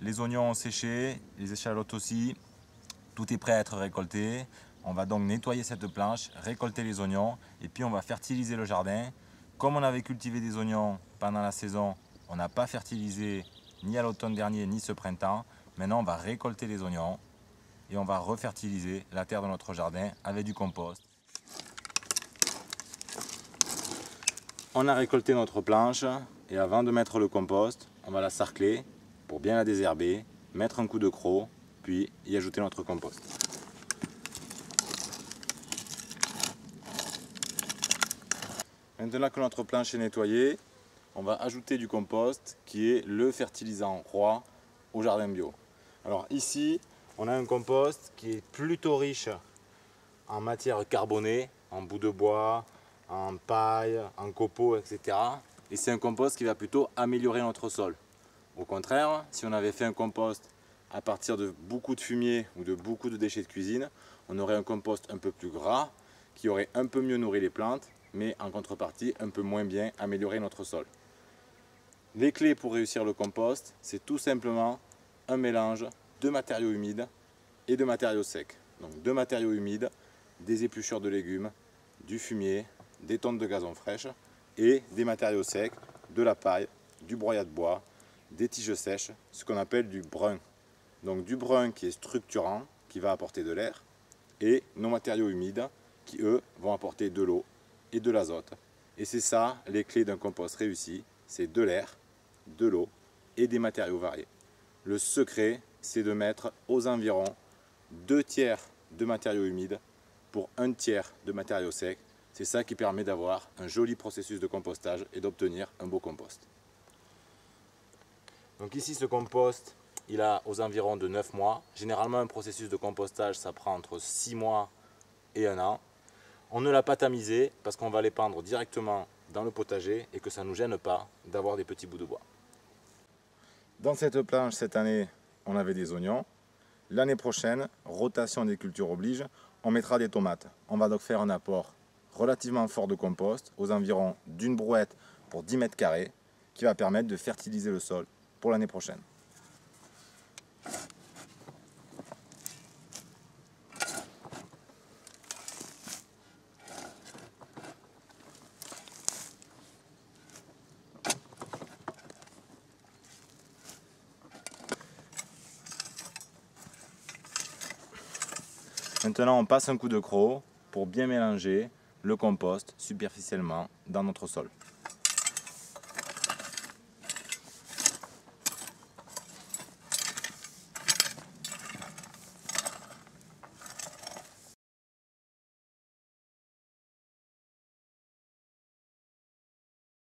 les oignons ont séché, les échalotes aussi. Tout est prêt à être récolté. On va donc nettoyer cette planche, récolter les oignons et puis on va fertiliser le jardin. Comme on avait cultivé des oignons pendant la saison, on n'a pas fertilisé ni à l'automne dernier ni ce printemps. Maintenant on va récolter les oignons et on va refertiliser la terre de notre jardin avec du compost. On a récolté notre planche et avant de mettre le compost, on va la sarcler pour bien la désherber, mettre un coup de croc, puis y ajouter notre compost. Maintenant que notre planche est nettoyée, on va ajouter du compost qui est le fertilisant roi au jardin bio. Alors ici, on a un compost qui est plutôt riche en matière carbonée, en bout de bois, en paille, en copeaux, etc. Et c'est un compost qui va plutôt améliorer notre sol. Au contraire, si on avait fait un compost à partir de beaucoup de fumier ou de beaucoup de déchets de cuisine, on aurait un compost un peu plus gras qui aurait un peu mieux nourri les plantes, mais en contrepartie un peu moins bien amélioré notre sol. Les clés pour réussir le compost, c'est tout simplement un mélange de matériaux humides et de matériaux secs. Donc de matériaux humides, des épluchures de légumes, du fumier, des tonnes de gazon fraîches et des matériaux secs, de la paille, du broyat de bois, des tiges sèches, ce qu'on appelle du brun. Donc du brun qui est structurant, qui va apporter de l'air, et nos matériaux humides qui eux vont apporter de l'eau et de l'azote. Et c'est ça les clés d'un compost réussi, c'est de l'air, de l'eau et des matériaux variés. Le secret, c'est de mettre aux environs 2 tiers de matériaux humides pour 1 tiers de matériaux secs. C'est ça qui permet d'avoir un joli processus de compostage et d'obtenir un beau compost. Donc ici ce compost, il a aux environs de 9 mois. Généralement un processus de compostage ça prend entre 6 mois et 1 an. On ne l'a pas tamisé parce qu'on va l'épandre directement dans le potager et que ça ne nous gêne pas d'avoir des petits bouts de bois. Dans cette planche cette année on avait des oignons. L'année prochaine, rotation des cultures oblige, on mettra des tomates. On va donc faire un apport relativement fort de compost, aux environs d'une brouette pour 10 mètres carrés, qui va permettre de fertiliser le sol pour l'année prochaine. Maintenant, on passe un coup de croc pour bien mélanger le compost superficiellement dans notre sol.